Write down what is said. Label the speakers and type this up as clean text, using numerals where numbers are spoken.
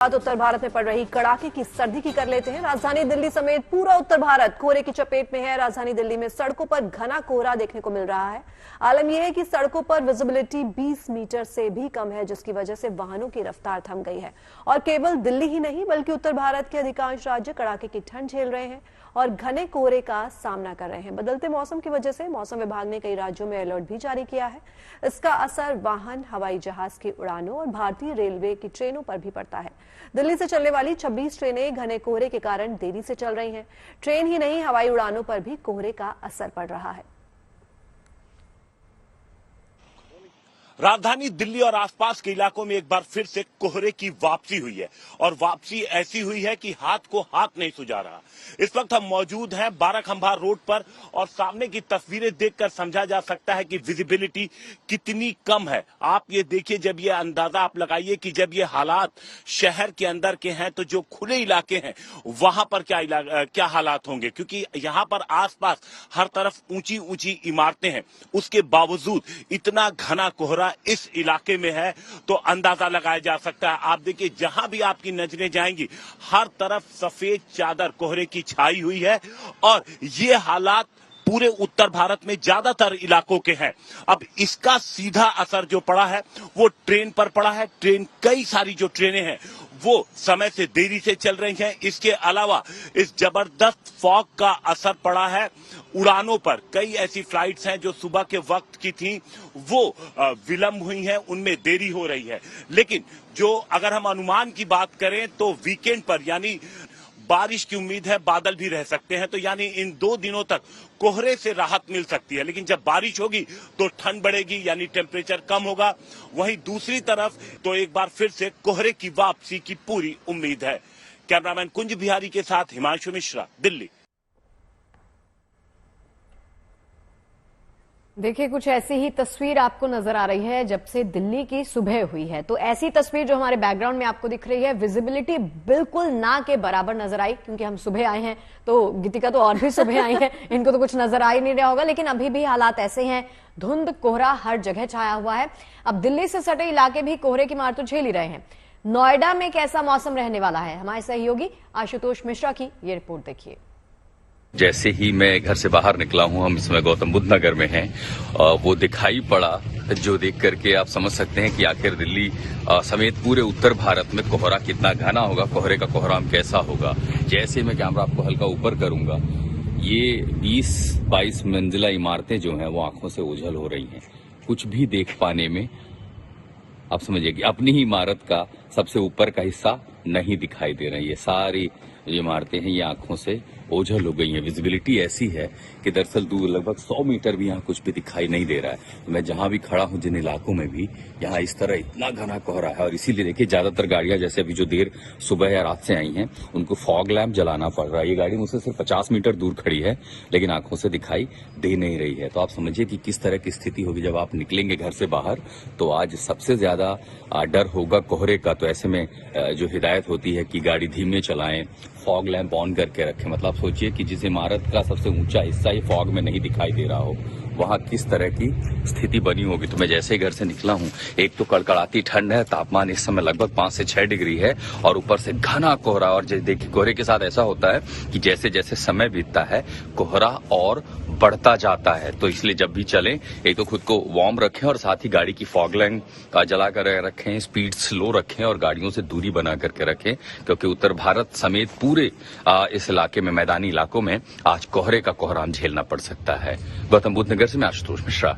Speaker 1: उत्तर भारत में पड़ रही कड़ाके की सर्दी की कर लेते हैं। राजधानी दिल्ली समेत पूरा उत्तर भारत कोहरे की चपेट में है। राजधानी दिल्ली में सड़कों पर घना कोहरा देखने को मिल रहा है। आलम यह है कि सड़कों पर विजिबिलिटी 20 मीटर से भी कम है, जिसकी वजह से वाहनों की रफ्तार थम गई है। और केवल दिल्ली ही नहीं बल्कि उत्तर भारत के अधिकांश राज्य कड़ाके की ठंड झेल रहे हैं और घने कोहरे का सामना कर रहे हैं। बदलते मौसम की वजह से मौसम विभाग ने कई राज्यों में अलर्ट भी जारी किया है। इसका असर वाहन, हवाई जहाज की उड़ानों और भारतीय रेलवे की ट्रेनों पर भी पड़ता है। दिल्ली से चलने वाली 26 ट्रेनें घने कोहरे के कारण देरी से चल रही हैं। ट्रेन ही नहीं, हवाई उड़ानों पर भी कोहरे का असर पड़ रहा है।
Speaker 2: राजधानी दिल्ली और आसपास के इलाकों में एक बार फिर से कोहरे की वापसी हुई है और वापसी ऐसी हुई है कि हाथ को हाथ नहीं सुझा रहा। इस वक्त हम मौजूद हैं बाराखंबा रोड पर और सामने की तस्वीरें देखकर समझा जा सकता है कि विजिबिलिटी कितनी कम है। आप ये देखिए, जब ये अंदाजा आप लगाइए कि जब ये हालात शहर के अंदर के हैं तो जो खुले इलाके हैं वहां पर क्या हालात होंगे, क्योंकि यहाँ पर आसपास हर तरफ ऊंची ऊंची इमारतें हैं। उसके बावजूद इतना घना कोहरा इस इलाके में है तो अंदाजा लगाया जा सकता है। आप देखिए, जहां भी आपकी नजरें जाएंगी हर तरफ सफेद चादर कोहरे की छाई हुई है और ये हालात पूरे उत्तर भारत में ज्यादातर इलाकों के हैं। अब इसका सीधा असर जो पड़ा है वो ट्रेन पर पड़ा है। कई सारी जो ट्रेनें हैं वो समय से देरी से चल रही हैं। इसके अलावा इस जबरदस्त फॉग का असर पड़ा है उड़ानों पर। कई ऐसी फ्लाइट्स हैं जो सुबह के वक्त की थी वो विलंब हुई हैं, उनमें देरी हो रही है। लेकिन जो अगर हम अनुमान की बात करें तो वीकेंड पर यानी बारिश की उम्मीद है, बादल भी रह सकते हैं, तो यानी इन 2 दिनों तक कोहरे से राहत मिल सकती है। लेकिन जब बारिश होगी तो ठंड बढ़ेगी यानी टेम्परेचर कम होगा। वहीं दूसरी तरफ तो एक बार फिर से कोहरे की वापसी की पूरी उम्मीद है। कैमरामैन कुंज बिहारी के साथ हिमांशु मिश्रा, दिल्ली।
Speaker 3: देखिए, कुछ ऐसी ही तस्वीर आपको नजर आ रही है जब से दिल्ली की सुबह हुई है। तो ऐसी तस्वीर जो हमारे बैकग्राउंड में आपको दिख रही है, विजिबिलिटी बिल्कुल ना के बराबर नजर आई, क्योंकि हम सुबह आए हैं तो गीतिका तो और भी सुबह आई हैं, इनको तो कुछ नजर आ ही नहीं रहा होगा। लेकिन अभी भी हालात ऐसे हैं, धुंध कोहरा हर जगह छाया हुआ है। अब दिल्ली से सटे इलाके भी कोहरे की मार तो झेल ही रहे हैं। नोएडा में कैसा मौसम रहने वाला है, हमारे सहयोगी आशुतोष मिश्रा की ये रिपोर्ट देखिए।
Speaker 4: जैसे ही मैं घर से बाहर निकला हूं, हम इसमें गौतम बुद्ध नगर में हैं, वो दिखाई पड़ा जो देख करके आप समझ सकते हैं कि आखिर दिल्ली समेत पूरे उत्तर भारत में कोहरा कितना घना होगा, कोहरे का कोहराम कैसा होगा। जैसे मैं कैमरा आपको हल्का ऊपर करूंगा, ये 20-22 मंजिला इमारतें जो हैं वो आंखों से ओझल हो रही हैं। कुछ भी देख पाने में आप समझिए कि अपनी ही इमारत का सबसे ऊपर का हिस्सा नहीं दिखाई दे रही है। सारी इमारतें हैं ये आंखों से ओझल हो गई है। विजिबिलिटी ऐसी है कि दरअसल दूर लगभग 100 मीटर भी यहाँ कुछ भी दिखाई नहीं दे रहा है। तो मैं जहां भी खड़ा हूं, जिन इलाकों में भी यहाँ इस तरह इतना घना कोहरा है और इसीलिए देखिए ज्यादातर गाड़ियां जैसे अभी जो देर सुबह या रात से आई हैं उनको फॉग लैम्प जलाना पड़ रहा है। ये गाड़ी मुझसे सिर्फ 50 मीटर दूर खड़ी है लेकिन आंखों से दिखाई दे नहीं रही है। तो आप समझिए कि किस तरह की स्थिति होगी जब आप निकलेंगे घर से बाहर। तो आज सबसे ज्यादा डर होगा कोहरे का। तो ऐसे में जो हिदायत होती है कि गाड़ी धीमे चलाएं, फॉग लैंप ऑन करके रखें। मतलब सोचिए कि जिस इमारत का सबसे ऊंचा हिस्सा ये फॉग में नहीं दिखाई दे रहा हो, वहां किस तरह की स्थिति बनी होगी। तो मैं जैसे ही घर से निकला हूं, एक तो कड़कड़ाती ठंड है, तापमान इस समय लगभग 5 से 6 डिग्री है और ऊपर से घना कोहरा। और देखिए कोहरे के साथ ऐसा होता है कि जैसे जैसे समय बीतता है कोहरा और बढ़ता जाता है। तो इसलिए जब भी चलें, एक तो खुद को वार्म रखें और साथ ही गाड़ी की फॉग लैम्प जला कर रखें, स्पीड स्लो रखें और गाड़ियों से दूरी बना करके रखें, क्योंकि उत्तर भारत समेत पूरे इस इलाके में, मैदानी इलाकों में आज कोहरे का कोहराम झेलना पड़ सकता है। गौतम बुद्ध नगर से मैं आशुतोष मिश्रा।